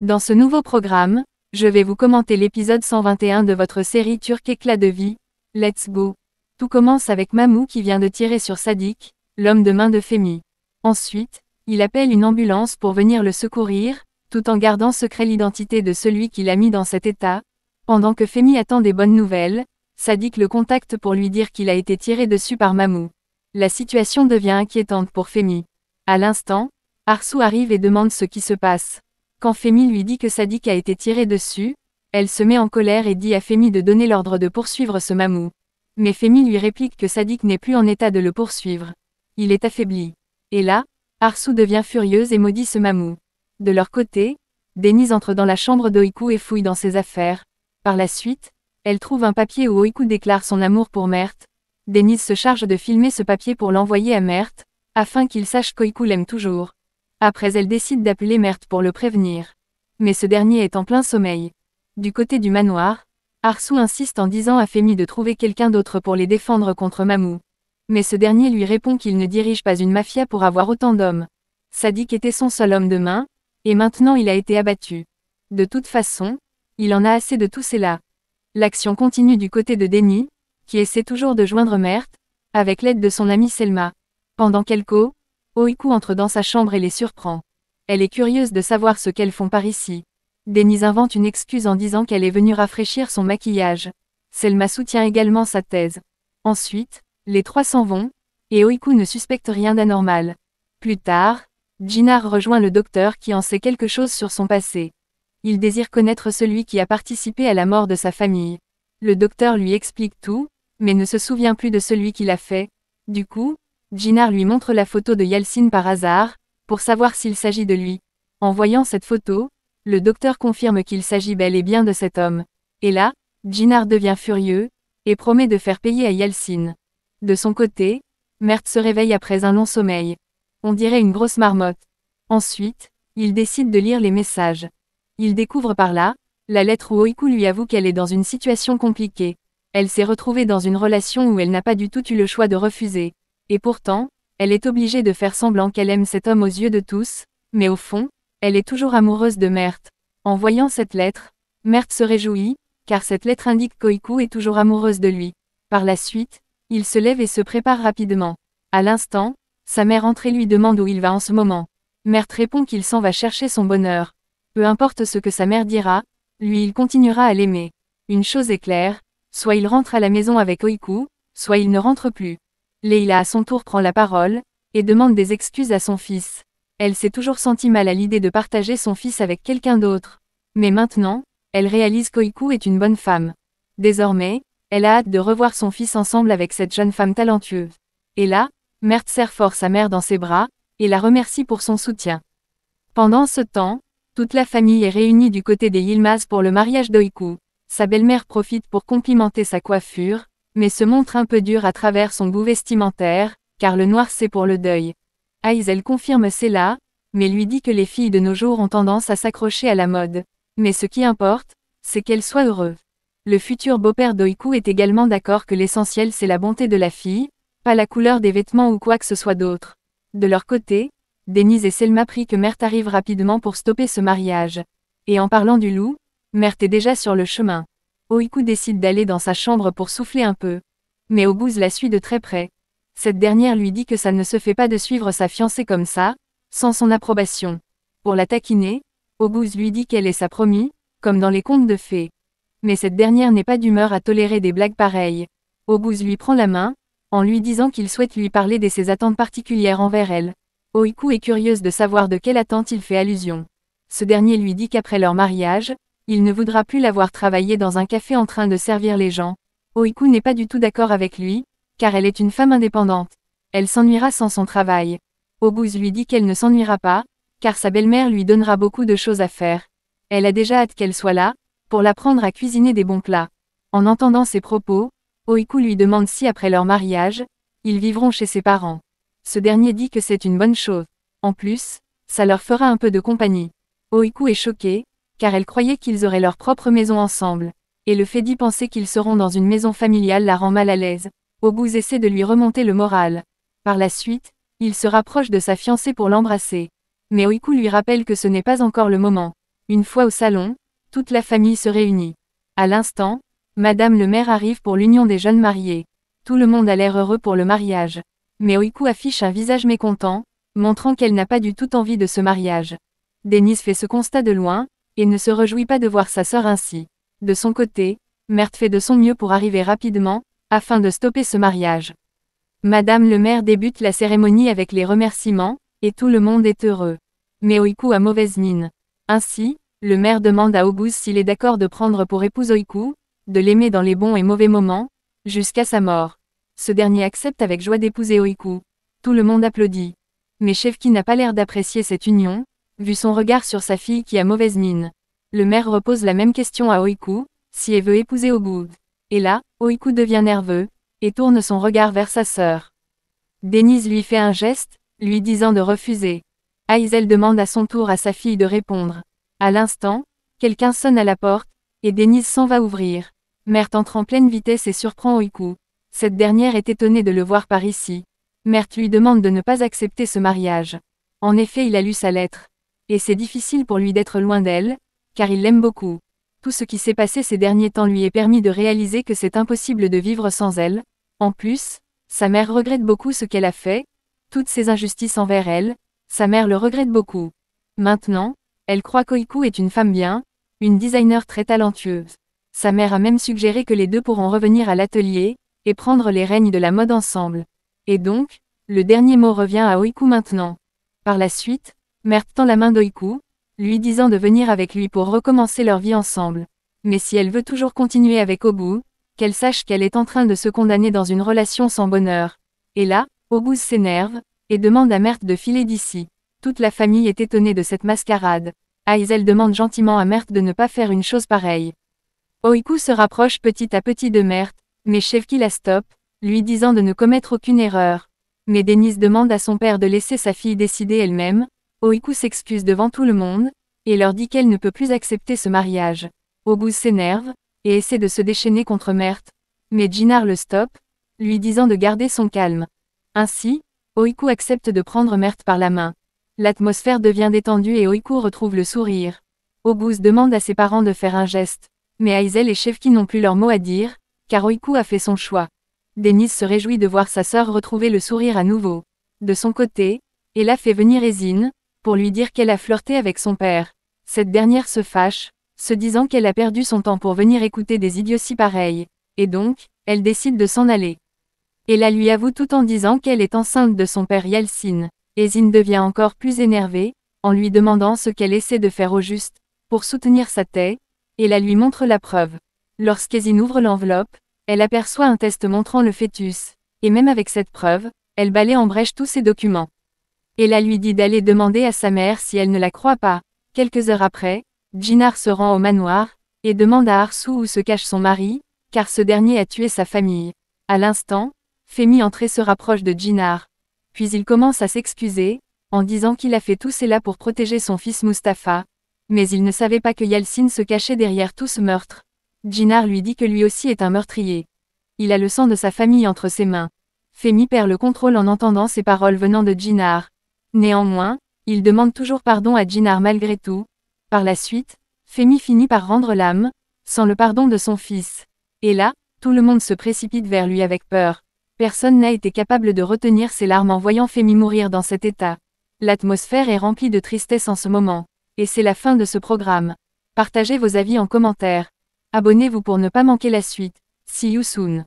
Dans ce nouveau programme, je vais vous commenter l'épisode 121 de votre série turque Éclat de vie. Let's go! Tout commence avec Mamou qui vient de tirer sur Sadik, l'homme de main de Fehmi. Ensuite, il appelle une ambulance pour venir le secourir, tout en gardant secret l'identité de celui qui l'a mis dans cet état. Pendant que Fehmi attend des bonnes nouvelles, Sadik le contacte pour lui dire qu'il a été tiré dessus par Mamou. La situation devient inquiétante pour Fehmi. À l'instant, Arsu arrive et demande ce qui se passe. Quand Fehmi lui dit que Sadik a été tiré dessus, elle se met en colère et dit à Fehmi de donner l'ordre de poursuivre ce Mamou. Mais Fehmi lui réplique que Sadik n'est plus en état de le poursuivre. Il est affaibli. Et là, Arsu devient furieuse et maudit ce Mamou. De leur côté, Denise entre dans la chambre d'Oiku et fouille dans ses affaires. Par la suite, elle trouve un papier où Oiku déclare son amour pour Mert. Denise se charge de filmer ce papier pour l'envoyer à Mert, afin qu'il sache qu'Oiku l'aime toujours. Après elle décide d'appeler Mert pour le prévenir. Mais ce dernier est en plein sommeil. Du côté du manoir, Arsu insiste en disant à Fehmi de trouver quelqu'un d'autre pour les défendre contre Mamou. Mais ce dernier lui répond qu'il ne dirige pas une mafia pour avoir autant d'hommes. Sadik était son seul homme de main, et maintenant il a été abattu. De toute façon, il en a assez de tout cela. L'action continue du côté de Denny, qui essaie toujours de joindre Mert, avec l'aide de son amie Selma. Pendant qu'Oiku entre dans sa chambre et les surprend. Elle est curieuse de savoir ce qu'elles font par ici. Denise invente une excuse en disant qu'elle est venue rafraîchir son maquillage. Selma soutient également sa thèse. Ensuite, les trois s'en vont, et Oiku ne suspecte rien d'anormal. Plus tard, Jinar rejoint le docteur qui en sait quelque chose sur son passé. Il désire connaître celui qui a participé à la mort de sa famille. Le docteur lui explique tout, mais ne se souvient plus de celui qui l'a fait. Du coup, Jinar lui montre la photo de Yalcin par hasard, pour savoir s'il s'agit de lui. En voyant cette photo, le docteur confirme qu'il s'agit bel et bien de cet homme. Et là, Jinar devient furieux, et promet de faire payer à Yalcin. De son côté, Mert se réveille après un long sommeil. On dirait une grosse marmotte. Ensuite, il décide de lire les messages. Il découvre par là, la lettre où Oiku lui avoue qu'elle est dans une situation compliquée. Elle s'est retrouvée dans une relation où elle n'a pas du tout eu le choix de refuser. Et pourtant, elle est obligée de faire semblant qu'elle aime cet homme aux yeux de tous, mais au fond, elle est toujours amoureuse de Mert. En voyant cette lettre, Mert se réjouit, car cette lettre indique qu'Oiku est toujours amoureuse de lui. Par la suite, il se lève et se prépare rapidement. À l'instant, sa mère entre et lui demande où il va en ce moment. Mert répond qu'il s'en va chercher son bonheur. Peu importe ce que sa mère dira, lui il continuera à l'aimer. Une chose est claire, soit il rentre à la maison avec Oiku, soit il ne rentre plus. Leila à son tour prend la parole, et demande des excuses à son fils. Elle s'est toujours sentie mal à l'idée de partager son fils avec quelqu'un d'autre. Mais maintenant, elle réalise qu'Oiku est une bonne femme. Désormais, elle a hâte de revoir son fils ensemble avec cette jeune femme talentueuse. Et là, Mert serre fort sa mère dans ses bras, et la remercie pour son soutien. Pendant ce temps, toute la famille est réunie du côté des Yilmaz pour le mariage d'Oiku. Sa belle-mère profite pour complimenter sa coiffure, mais se montre un peu dure à travers son goût vestimentaire, car le noir c'est pour le deuil. Aizel confirme cela, mais lui dit que les filles de nos jours ont tendance à s'accrocher à la mode. Mais ce qui importe, c'est qu'elle soit heureuse. Le futur beau-père d'Oiku est également d'accord que l'essentiel c'est la bonté de la fille, pas la couleur des vêtements ou quoi que ce soit d'autre. De leur côté, Denise et Selma prient que Mert arrive rapidement pour stopper ce mariage. Et en parlant du loup, Mert est déjà sur le chemin. Oiku décide d'aller dans sa chambre pour souffler un peu. Mais Oguz la suit de très près. Cette dernière lui dit que ça ne se fait pas de suivre sa fiancée comme ça, sans son approbation. Pour la taquiner, Oguz lui dit qu'elle est sa promise, comme dans les contes de fées. Mais cette dernière n'est pas d'humeur à tolérer des blagues pareilles. Oguz lui prend la main, en lui disant qu'il souhaite lui parler de ses attentes particulières envers elle. Oiku est curieuse de savoir de quelle attente il fait allusion. Ce dernier lui dit qu'après leur mariage, il ne voudra plus la voir travailler dans un café en train de servir les gens. Oiku n'est pas du tout d'accord avec lui, car elle est une femme indépendante. Elle s'ennuiera sans son travail. Oguz lui dit qu'elle ne s'ennuiera pas, car sa belle-mère lui donnera beaucoup de choses à faire. Elle a déjà hâte qu'elle soit là, pour l'apprendre à cuisiner des bons plats. En entendant ces propos, Oiku lui demande si après leur mariage, ils vivront chez ses parents. Ce dernier dit que c'est une bonne chose. En plus, ça leur fera un peu de compagnie. Oiku est choquée, car elle croyait qu'ils auraient leur propre maison ensemble. Et le fait d'y penser qu'ils seront dans une maison familiale la rend mal à l'aise. Oguz essaie de lui remonter le moral. Par la suite, il se rapproche de sa fiancée pour l'embrasser. Mais Oiku lui rappelle que ce n'est pas encore le moment. Une fois au salon, toute la famille se réunit. À l'instant, Madame le maire arrive pour l'union des jeunes mariés. Tout le monde a l'air heureux pour le mariage. Mais Oiku affiche un visage mécontent, montrant qu'elle n'a pas du tout envie de ce mariage. Denise fait ce constat de loin, et ne se réjouit pas de voir sa sœur ainsi. De son côté, Mert fait de son mieux pour arriver rapidement, afin de stopper ce mariage. Madame le maire débute la cérémonie avec les remerciements, et tout le monde est heureux. Mais Oiku a mauvaise mine. Ainsi, le maire demande à Oguz s'il est d'accord de prendre pour épouse Oiku, de l'aimer dans les bons et mauvais moments, jusqu'à sa mort. Ce dernier accepte avec joie d'épouser Oiku. Tout le monde applaudit. Mais Shevki n'a pas l'air d'apprécier cette union, vu son regard sur sa fille qui a mauvaise mine. Le maire repose la même question à Oiku, si elle veut épouser Oguz. Et là, Oiku devient nerveux, et tourne son regard vers sa sœur. Denise lui fait un geste, lui disant de refuser. Aizel demande à son tour à sa fille de répondre. À l'instant, quelqu'un sonne à la porte, et Denise s'en va ouvrir. Mert entre en pleine vitesse et surprend Oiku. Cette dernière est étonnée de le voir par ici. Mert lui demande de ne pas accepter ce mariage. En effet, il a lu sa lettre. Et c'est difficile pour lui d'être loin d'elle, car il l'aime beaucoup. Tout ce qui s'est passé ces derniers temps lui est permis de réaliser que c'est impossible de vivre sans elle. En plus, sa mère regrette beaucoup ce qu'elle a fait, toutes ces injustices envers elle, sa mère le regrette beaucoup. Maintenant, elle croit qu'Oiku est une femme bien, une designer très talentueuse. Sa mère a même suggéré que les deux pourront revenir à l'atelier, et prendre les règnes de la mode ensemble. Et donc, le dernier mot revient à Oiku maintenant. Par la suite, Mert tend la main d'Oiku, lui disant de venir avec lui pour recommencer leur vie ensemble. Mais si elle veut toujours continuer avec Oguz, qu'elle sache qu'elle est en train de se condamner dans une relation sans bonheur. Et là, Oguz s'énerve, et demande à Mert de filer d'ici. Toute la famille est étonnée de cette mascarade. Aizel demande gentiment à Mert de ne pas faire une chose pareille. Oiku se rapproche petit à petit de Mert, mais Shevki la stoppe, lui disant de ne commettre aucune erreur. Mais Denise demande à son père de laisser sa fille décider elle-même. Oiku s'excuse devant tout le monde, et leur dit qu'elle ne peut plus accepter ce mariage. Oguz s'énerve, et essaie de se déchaîner contre Mert. Mais Jinar le stoppe, lui disant de garder son calme. Ainsi, Oiku accepte de prendre Mert par la main. L'atmosphère devient détendue et Oiku retrouve le sourire. Oguz demande à ses parents de faire un geste. Mais Aizel et Shevki n'ont plus leur mot à dire, car Oiku a fait son choix. Denise se réjouit de voir sa sœur retrouver le sourire à nouveau. De son côté, Ella fait venir Ezine, pour lui dire qu'elle a flirté avec son père. Cette dernière se fâche, se disant qu'elle a perdu son temps pour venir écouter des idioties pareilles. Et donc, elle décide de s'en aller. Ella lui avoue tout en disant qu'elle est enceinte de son père Yeltsin. Ezine devient encore plus énervée, en lui demandant ce qu'elle essaie de faire au juste, pour soutenir sa thèse. Ella lui montre la preuve. Lorsqu'Ezine ouvre l'enveloppe, elle aperçoit un test montrant le fœtus. Et même avec cette preuve, elle balaie en brèche tous ses documents. Ella lui dit d'aller demander à sa mère si elle ne la croit pas. Quelques heures après, Jinar se rend au manoir, et demande à Arsu où se cache son mari, car ce dernier a tué sa famille. À l'instant, Femi entré se rapproche de Jinar. Puis il commence à s'excuser, en disant qu'il a fait tout cela pour protéger son fils Mustapha. Mais il ne savait pas que Yeltsin se cachait derrière tout ce meurtre. Jinar lui dit que lui aussi est un meurtrier. Il a le sang de sa famille entre ses mains. Femi perd le contrôle en entendant ces paroles venant de Jinar. Néanmoins, il demande toujours pardon à Jinar malgré tout. Par la suite, Femi finit par rendre l'âme, sans le pardon de son fils. Et là, tout le monde se précipite vers lui avec peur. Personne n'a été capable de retenir ses larmes en voyant Femi mourir dans cet état. L'atmosphère est remplie de tristesse en ce moment. Et c'est la fin de ce programme. Partagez vos avis en commentaire. Abonnez-vous pour ne pas manquer la suite. See you soon.